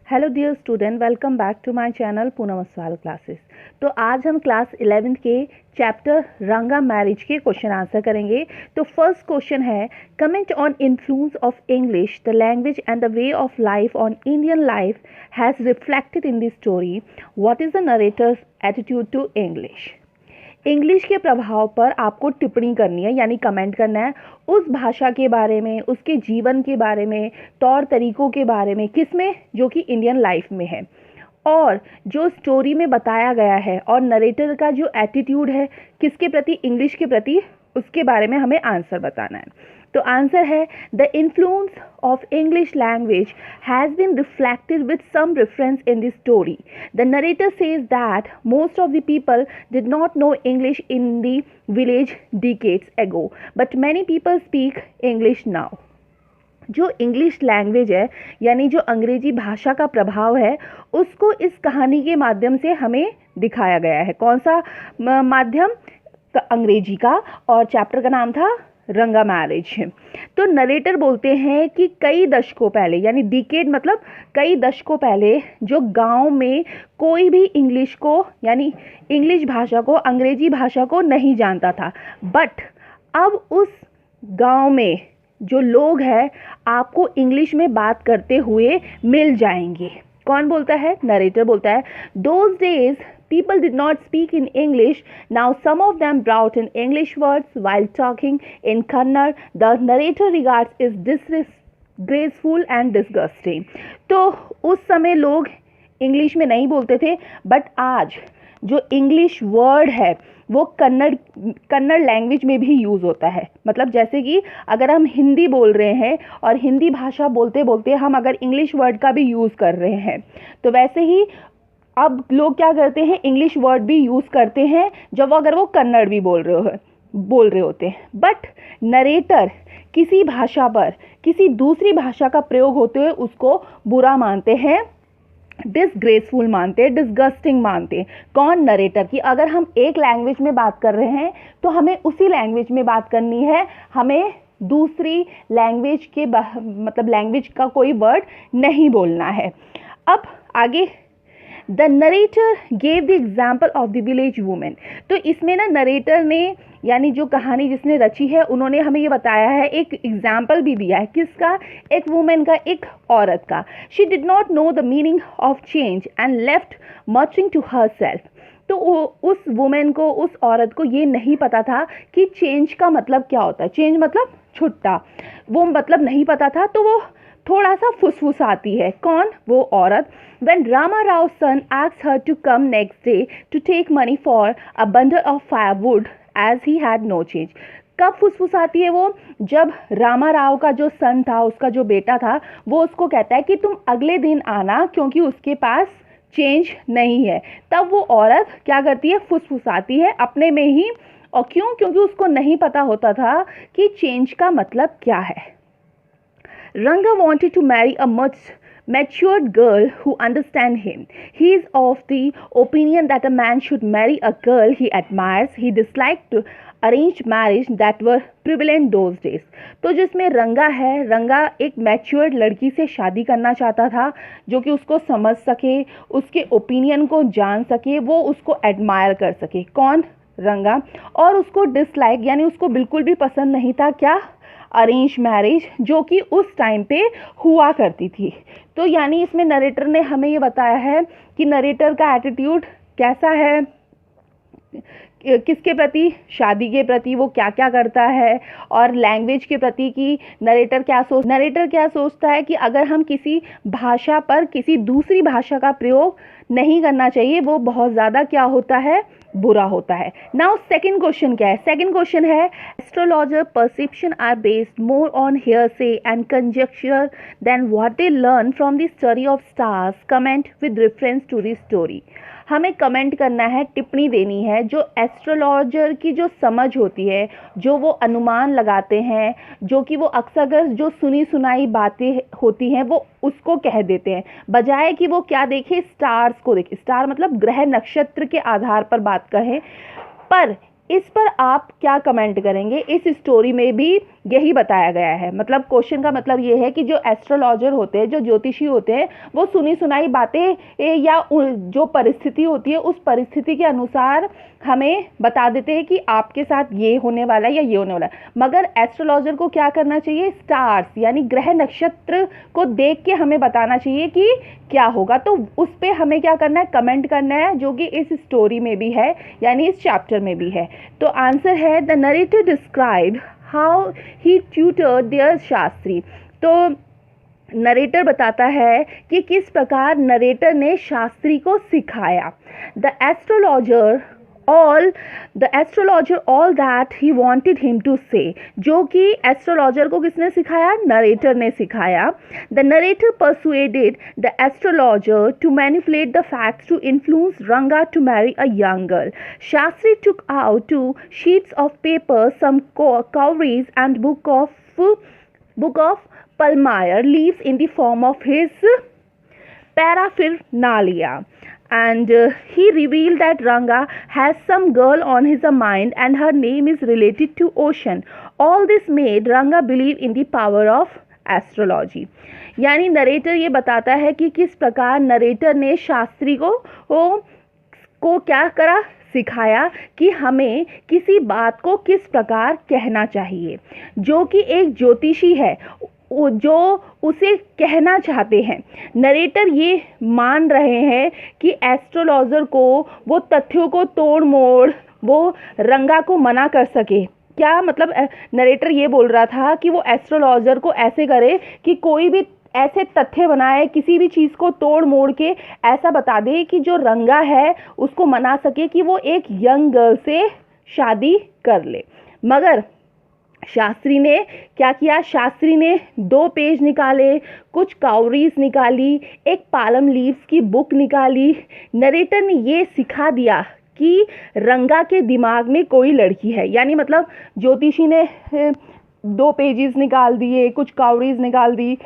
Hello dear student, welcome back to my channel Poonam Aswal classes. तो आज हम क्लास 11th के चैप्टर रंगा मैरिज के क्वेश्चन आंसर करेंगे। तो फर्स्ट क्वेश्चन है, comment on influence of English the language and the way of life on Indian life has reflected in the story. What is the narrator's attitude to English. English के प्रभाव पर आपको टिप्पणी करनी है, यानी कमेंट करना है उस भाषा के बारे में, उसके जीवन के बारे में, तौर तरीकों के बारे में, किसमें, जो कि इंडियन लाइफ में है, और जो स्टोरी में बताया गया है और नरेटर का जो एटीट्यूड है किसके प्रति, इंग्लिश के प्रति, उसके बारे में हमें आंसर बताना है। तो आंसर है, the influence of English language has been reflected with some reference in the story. The narrator says that most of the people did not know English in the village decades ago, but many people speak English now. जो English language है, यानी जो अंग्रेजी भाषा का प्रभाव है, उसको इस कहानी के माध्यम से हमें दिखाया गया है। कौन सा माध्यम? अंग्रेजी का, और चैप्टर का नाम था रंगा मैरिज। तो नरेटर बोलते हैं कि कई दशकों पहले, यानी डिकेड मतलब कई दशकों पहले, जो गांव में कोई भी इंग्लिश को, यानी इंग्लिश भाषा को, अंग्रेजी भाषा को नहीं जानता था, बट अब उस गांव में जो लोग हैं आपको इंग्लिश में बात करते हुए मिल जाएंगे। कौन बोलता है? नरेटर बोलता है, those days people did not speak in English. Now some of them brought in English words while talking in Kannada. The narrator regards is disgraceful and disgusting. तो उस समय लोग इंग्लिश में नहीं बोलते थे, बट आज जो इंग्लिश वर्ड है वो कन्नड़ लैंग्वेज में भी यूज़ होता है। मतलब जैसे कि अगर हम हिंदी बोल रहे हैं और हिंदी भाषा बोलते बोलते हम अगर इंग्लिश वर्ड का भी यूज़ कर रहे हैं, तो वैसे ही अब लोग क्या करते हैं, इंग्लिश वर्ड भी यूज़ करते हैं जब अगर वो कन्नड़ भी बोल रहे होते हैं। बट नरेटर किसी भाषा पर किसी दूसरी भाषा का प्रयोग होते हुए उसको बुरा मानते हैं, डिसग्रेसफुल मानते हैं, डिसगस्टिंग मानते हैं। कौन? नरेटर की। अगर हम एक लैंग्वेज में बात कर रहे हैं तो हमें उसी लैंग्वेज में बात करनी है, हमें दूसरी लैंग्वेज के मतलब लैंग्वेज का कोई वर्ड नहीं बोलना है। अब आगे, the narrator gave the example of the village women. तो इसमें ना नरेटर ने, यानी जो कहानी जिसने रची है, उन्होंने हमें ये बताया है, एक एग्जाम्पल भी दिया है। किसका? एक वुमेन का, एक औरत का। She did not know the meaning of change and left matching to herself. तो उस वुमेन को, उस औरत को ये नहीं पता था कि चेंज का मतलब क्या होता है। चेंज मतलब छुट्टा, वो मतलब नहीं पता था, तो वो थोड़ा सा फुसफुसाती है। कौन? वो औरत। When Rama Rao's son asked her to come next day to take money for a bundle of firewood as he had no change. कब फुसफुसाती है वो? जब रामा राव का जो सन था, उसका जो बेटा था, वो उसको कहता है कि तुम अगले दिन आना क्योंकि उसके पास चेंज नहीं है। तब वो औरत क्या करती है? फुसफुसाती है अपने में ही। और क्यों? क्योंकि उसको नहीं पता होता था कि चेंज का मतलब क्या है। Ranga wanted to marry a much matured girl who understands him. He is of the opinion that a man should marry a girl he admires. He disliked arranged marriage that were prevalent those days. तो जिसमें रंगा है, रंगा एक matured लड़की से शादी करना चाहता था जो कि उसको समझ सके, उसके ओपिनियन को जान सके, वो उसको एडमायर कर सके। कौन? रंगा। और उसको डिसलाइक, यानी उसको बिल्कुल भी पसंद नहीं था क्या? अरेंज मैरिज, जो कि उस टाइम पे हुआ करती थी। तो यानी इसमें नरेटर ने हमें ये बताया है कि नरेटर का एटीट्यूड कैसा है, किसके प्रति? शादी के प्रति वो क्या क्या करता है, और लैंग्वेज के प्रति कि नरेटर क्या सोचता है कि अगर हम किसी भाषा पर किसी दूसरी भाषा का प्रयोग नहीं करना चाहिए, वो बहुत ज़्यादा क्या होता है? बुरा होता है। नाउ सेकंड क्वेश्चन क्या है? सेकंड क्वेश्चन है, astrologer perception are based more on hearsay and conjecture then what they learn from the study of stars. Comment with reference to the story. हमें कमेंट करना है, टिप्पणी देनी है। जो एस्ट्रोलॉजर की जो समझ होती है, जो वो अनुमान लगाते हैं, जो कि वो अक्सर जो सुनी सुनाई बातें होती हैं वो उसको कह देते हैं, बजाय कि वो क्या देखे? स्टार्स को देखे। स्टार मतलब ग्रह नक्षत्र के आधार पर बात कहें। पर इस पर आप क्या कमेंट करेंगे? इस स्टोरी में भी यही बताया गया है। मतलब क्वेश्चन का मतलब ये है कि जो एस्ट्रोलॉजर होते हैं, जो ज्योतिषी होते हैं, वो सुनी सुनाई बातें या जो परिस्थिति होती है उस परिस्थिति के अनुसार हमें बता देते हैं कि आपके साथ ये होने वाला है या ये होने वाला है। मगर एस्ट्रोलॉजर को क्या करना चाहिए, स्टार्स यानी ग्रह नक्षत्र को देख के हमें बताना चाहिए कि क्या होगा। तो उस पर हमें क्या करना है, कमेंट करना है, जो कि इस स्टोरी में भी है यानी इस चैप्टर में भी है। तो आंसर है the narrator described how he tutored their Shastri. तो नरेटर बताता है कि किस प्रकार नरेटर ने शास्त्री को सिखाया। The astrologer all that he wanted him to say, जो कि एस्ट्रोलॉजर को किसने सिखाया, नरेटर ने सिखाया। The narrator persuaded the astrologer to manipulate the facts to influence Ranga to marry a young girl. Shastri took out 2 sheets of paper, some cowries and book of palmyra leaves in the form of his paraphernalia. And he revealed that Ranga has some girl on his mind and her name is related to ocean. All this made Ranga believe in the power of astrology. यानी narrator ये बताता है कि किस प्रकार narrator ने शास्त्री को क्या करा, सिखाया कि हमें किसी बात को किस प्रकार कहना चाहिए। जो कि एक ज्योतिषी है जो उसे कहना चाहते हैं। नरेटर ये मान रहे हैं कि एस्ट्रोलॉजर को वो तथ्यों को तोड़ मोड़ वो रंगा को मना कर सके। क्या मतलब, नरेटर ये बोल रहा था कि वो एस्ट्रोलॉजर को ऐसे करे कि कोई भी ऐसे तथ्य बनाए, किसी भी चीज़ को तोड़ मोड़ के ऐसा बता दे कि जो रंगा है उसको मना सके कि वो एक यंग गर्ल से शादी कर ले। मगर शास्त्री ने क्या किया, शास्त्री ने 2 पेज निकाले, कुछ काउरीज निकाली, एक पालम लीव्स की बुक निकाली। नरेटर ने ये सिखा दिया कि रंगा के दिमाग में कोई लड़की है। यानी मतलब ज्योतिषी ने 2 पेजेस निकाल दिए, कुछ काउरीज निकाल दी,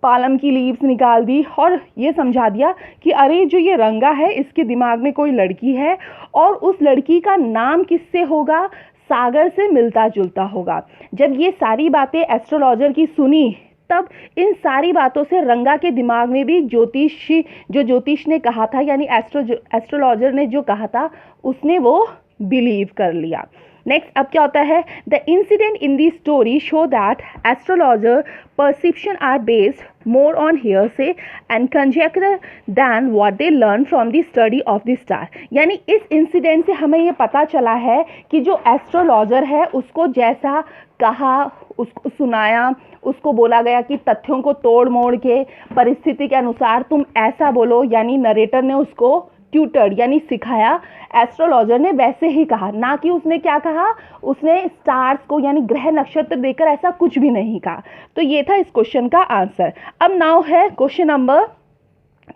पालम की लीव्स निकाल दी और ये समझा दिया कि अरे जो ये रंगा है इसके दिमाग में कोई लड़की है और उस लड़की का नाम किससे होगा, सागर से मिलता जुलता होगा। जब ये सारी बातें एस्ट्रोलॉजर की सुनी तब इन सारी बातों से रंगा के दिमाग में भी ज्योतिष ने कहा था यानी एस्ट्रोलॉजर ने जो कहा था उसने वो बिलीव कर लिया। नेक्स्ट अब क्या होता है, the incident in the story show that astrologer perception are based more on hearsay and conjecture than what they learn from the study of the star। यानी इस इंसिडेंट से हमें ये पता चला है कि जो एस्ट्रोलॉजर है उसको जैसा कहा, उसको सुनाया, उसको बोला गया कि तथ्यों को तोड़ मोड़ के परिस्थिति के अनुसार तुम ऐसा बोलो, यानी नरेटर ने उसको ट्यूटर्ड यानी सिखाया, एस्ट्रोलॉजर ने वैसे ही कहा, ना कि उसने क्या कहा, उसने स्टार्स को यानी ग्रह नक्षत्र देकर ऐसा कुछ भी नहीं कहा। तो ये था इस क्वेश्चन का आंसर। अब नाउ है क्वेश्चन नंबर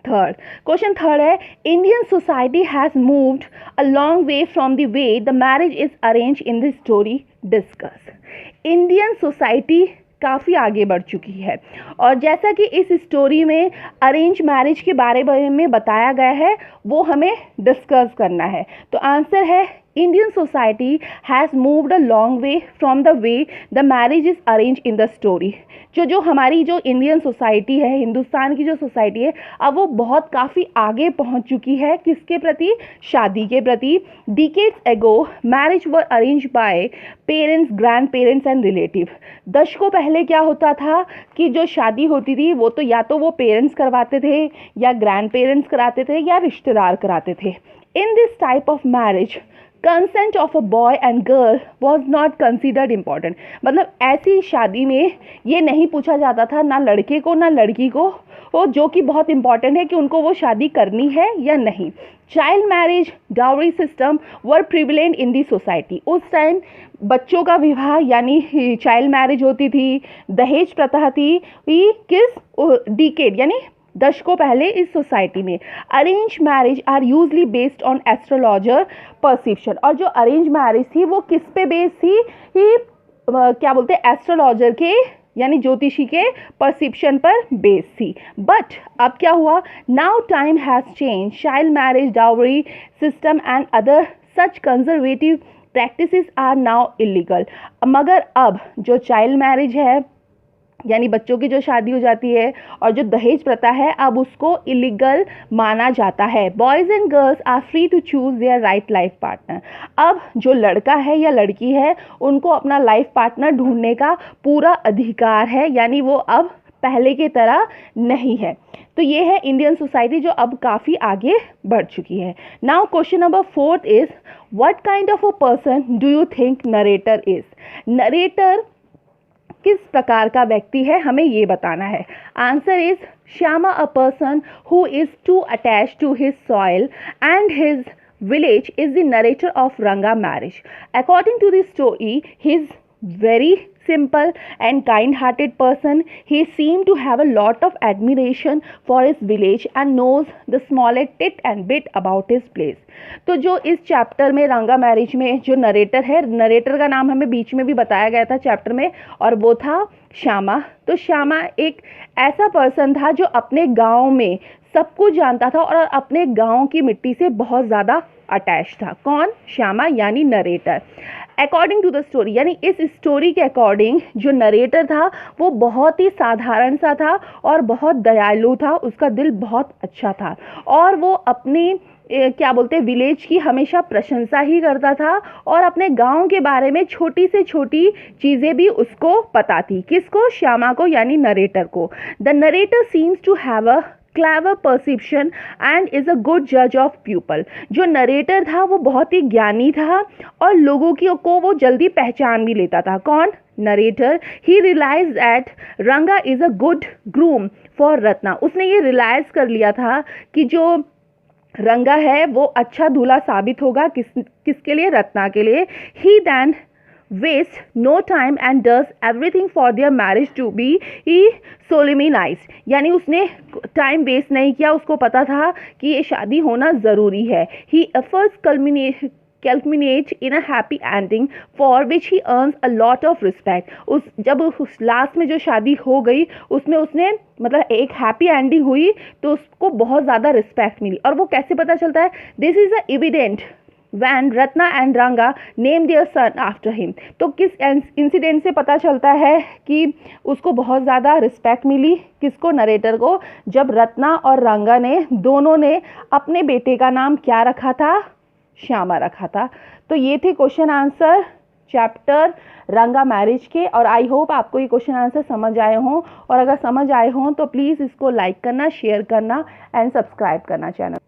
3। क्वेश्चन 3 है, Indian society has moved a long way from the way the marriage is arrange in the story discuss. Indian society काफ़ी आगे बढ़ चुकी है और जैसा कि इस स्टोरी में अरेंज मैरिज के बारे में बताया गया है वो हमें डिस्कस करना है। तो आंसर है Indian society has moved a long way from the way the marriage is arrange in the story. जो हमारी जो इंडियन सोसाइटी है, हिंदुस्तान की जो सोसाइटी है, अब वो बहुत काफ़ी आगे पहुंच चुकी है। किसके प्रति, शादी के प्रति। डिकेड्स एगो marriage were arrange by parents, grand parents and relative. दशकों पहले क्या होता था कि जो शादी होती थी वो तो या तो वो पेरेंट्स करवाते थे या ग्रैंड पेरेंट्स कराते थे या रिश्तेदार कराते थे। In this type of marriage consent of a boy and girl was not considered important. मतलब ऐसी शादी में ये नहीं पूछा जाता था ना लड़के को ना लड़की को, वो जो कि बहुत इंपॉर्टेंट है कि उनको वो शादी करनी है या नहीं। Child marriage, dowry system were prevalent in the society. उस टाइम बच्चों का विवाह यानी चाइल्ड मैरिज होती थी, दहेज प्रथा थी, किस डिकेड यानी दशकों पहले इस सोसाइटी में। Arrange marriage are usually based on astrologer perception. और जो अरेंज मैरिज थी वो किस पे बेस्ड थी, क्या बोलते हैं, एस्ट्रोलॉजर के यानी ज्योतिषी के परसेप्शन पर बेस्ड थी। बट अब क्या हुआ, now time has change, child marriage, dowry system and other such conservative practices are now illegal. मगर अब जो चाइल्ड मैरिज है यानी बच्चों की जो शादी हो जाती है और जो दहेज प्रथा है अब उसको इलीगल माना जाता है. Boys and girls are free to choose their right life partner. अब जो लड़का है या लड़की है उनको अपना लाइफ पार्टनर ढूंढने का पूरा अधिकार है, यानी वो अब पहले की तरह नहीं है. तो ये है इंडियन सोसाइटी जो अब काफ़ी आगे बढ़ चुकी है. Now question number 4 is what kind of a person do you think narrator is. Narrator किस प्रकार का व्यक्ति है हमें ये बताना है. Answer is Shyama a person who is too attach to his soil and his village is the narrator of Ranga marriage. According to the story, he is very simple and kind-hearted person. He seemed to have a lot of admiration for his village and knows the smallest tit and bit about his place. तो जो इस chapter में रंगा marriage में जो narrator है, narrator का नाम हमें बीच में भी बताया गया था चैप्टर में और वो था श्यामा. तो श्यामा एक ऐसा पर्सन था जो अपने गांव में सब कुछ जानता था और अपने गांव की मिट्टी से बहुत ज़्यादा अटैच था. कौन? श्यामा यानी narrator. According to the story यानी इस स्टोरी के अकॉर्डिंग जो नरेटर था वो बहुत ही साधारण सा था और बहुत दयालु था. उसका दिल बहुत अच्छा था और वो अपनी क्या बोलते हैं विलेज की हमेशा प्रशंसा ही करता था और अपने गांव के बारे में छोटी से छोटी चीज़ें भी उसको पता थी. किसको? श्यामा को यानी नरेटर को. The narrator seems to have a clever perception and is a good जज ऑफ पीपल. जो नरेटर था वो बहुत ही ज्ञानी था और लोगों को वो जल्दी पहचान भी लेता था. कौन? नरेटर. ही रियलाइज दैट रंगा is a good groom for Ratna. उसने ये रियलाइज़ कर लिया था कि जो रंगा है वो अच्छा दूल्हा साबित होगा. किसके लिए? रत्ना के लिए. ही then waste no time and does everything for their marriage to be solemnized. यानी उसने टाइम वेस्ट नहीं किया, उसको पता था कि ये शादी होना ज़रूरी है. He efforts culminate in a happy ending for which he earns a lot of respect. जब उस लास्ट में जो शादी हो गई उसमें उसने मतलब एक हैप्पी एंडिंग हुई तो उसको बहुत ज़्यादा रिस्पेक्ट मिली. और वो कैसे पता चलता है? This is a evident when Ratna and Ranga named their son after him. तो किस इंसिडेंट से पता चलता है कि उसको बहुत ज़्यादा रिस्पेक्ट मिली? किसको? नरेटर को. जब रत्ना और रंगा ने दोनों ने अपने बेटे का नाम क्या रखा था? श्यामा रखा था. तो ये थे क्वेश्चन आंसर चैप्टर रंगा मैरिज के और आई होप आपको ये क्वेश्चन आंसर समझ आए हों और अगर समझ आए हों तो प्लीज़ इसको लाइक करना, शेयर करना एंड सब्सक्राइब करना चैनल.